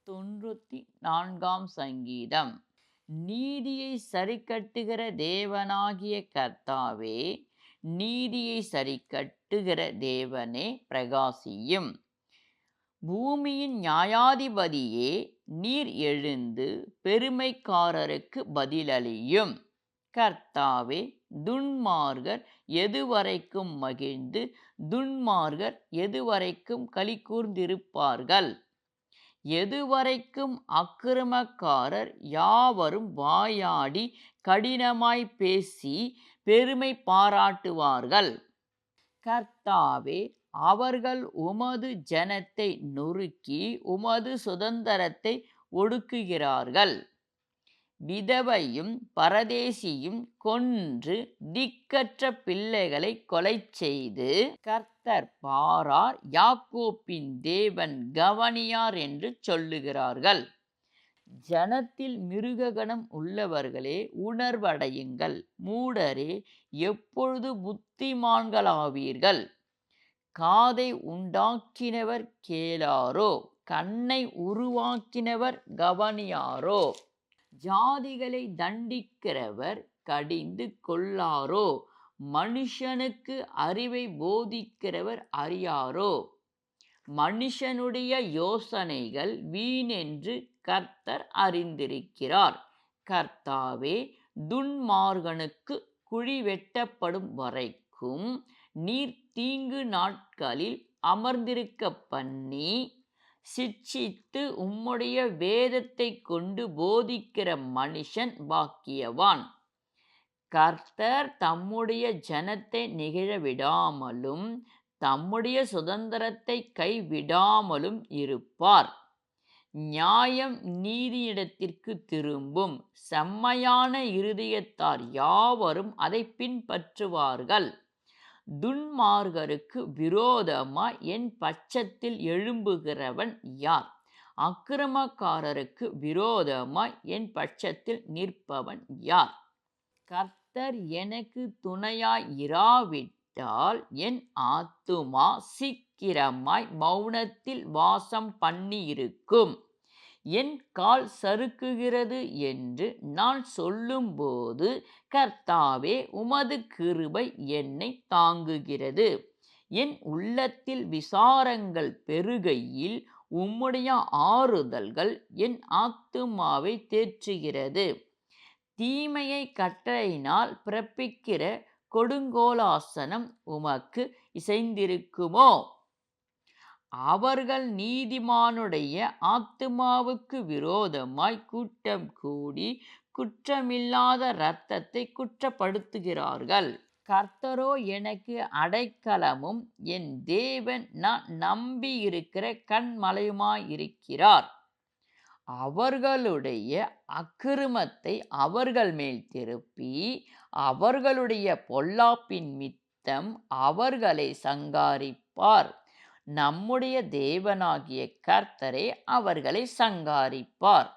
94ஆம் சங்கீதம். நீதியை சரிக்கட்டுகிற தேவனாகிய கர்த்தாவே, நீதியை சரிக்கட்டுகிற தேவனே பிரகாசியும். பூமியின் நியாயாதிபதியே, நீர் எழுந்து பெருமைக்காரருக்கு பதிலளியும். கர்த்தாவே, துன்மார்கர் எதுவரைக்கும் மகிழ்ந்து துன்மார்கர் எதுவரைக்கும் களிகூர்ந்திருப்பார்கள்? எதுவரைக்கும் அக்கிரமக்காரர் யாவரும் வாயாடி கடினமாய் பேசி பெருமை பாராட்டுவார்கள்? கர்த்தாவே, அவர்கள் உமது ஜனத்தை நொறுக்கி உமது சுதந்தரத்தை ஒடுக்குகிறார்கள். விதவையும் பரதேசியும் கொன்று திக்கற்ற பிள்ளைகளை கொலை செய்து, கர்த்தர் பாரார், யாக்கோப்பின் தேவன் கவனியார் என்று சொல்லுகிறார்கள். ஜனத்தில் மிருககணம் உள்ளவர்களே, உணர்வடையுங்கள். மூடரே, எப்பொழுது புத்திமான்களாவீர்கள்? காதை உண்டாக்கினவர் கேளாரோ? கண்ணை உருவாக்கினவர் கவனியாரோ? ஜாதிகளை தண்டிக்கிறவர் கடிந்து கொள்ளாரோ? மனுஷனுக்கு அறிவை போதிக்கிறவர் அறியாரோ? மனுஷனுடைய யோசனைகள் வீணென்று கர்த்தர் அறிந்திருக்கிறார். கர்த்தாவே, துன்மார்கனுக்கு குழி வெட்டப்படும் வரைக்கும் நீர் தீங்கு நாட்களில் அமர்ந்திருக்க பண்ணி, சிட்சித்து உம்முடைய வேதத்தை கொண்டு போதிக்கிற மனுஷன் பாக்கியவான். கர்த்தர் தம்முடைய ஜனத்தை நிகழ விடாமலும் தம்முடைய சுதந்திரத்தை கைவிடாமலும் இருப்பார். நியாயம் நீதியிடத்திற்கு திரும்பும். செம்மையான இருதயத்தார் யாவரும் அதை பின்பற்றுவார்கள். துன்மார்கருக்கு விரோதமாய் என் பட்சத்தில் எழும்புகிறவன் யார்? அக்கிரமக்காரருக்கு விரோதமாய் என் பட்சத்தில் நிற்பவன் யார்? கர்த்தர் எனக்கு துணையாய் இராவிட்டால் என் ஆத்துமா சீக்கிரமாய் மௌனத்தில் வாசம் பண்ணியிருக்கும். என் கால் சறுக்குகிறது என்று நான் சொல்லும்போது, கர்த்தாவே, உமது கிருபை என்னை தாங்குகிறது. என் உள்ளத்தில் விசாரங்கள் பெருகையில் உம்முடைய ஆறுதல்கள் என் ஆத்துமாவை தேற்றுகிறது. தீமையை கட்டளையினால் பிறப்பிக்கிற கொடுங்கோலாசனம் உமக்கு இசைந்திருக்குமோ? அவர்கள் நீதிமானுடைய ஆத்துமாவுக்கு விரோதமாய் கூட்டம் கூடி குற்றமில்லாத இரத்தத்தை குற்றப்படுத்துகிறார்கள். கர்த்தரோ எனக்கு அடைக்கலமும் என் தேவன் நான் நம்பியிருக்கிற கன்மலையுமாயிருக்கிறார். அவர்களுடைய அக்கிரமத்தை அவர்கள் மேல் திருப்பி அவர்களுடைய பொல்லாப்பின் மித்தம் அவர்களை சங்காரிப்பார். நம்முடைய தேவனாகிய கர்த்தரே அவர்களை சங்காரிப்பார்.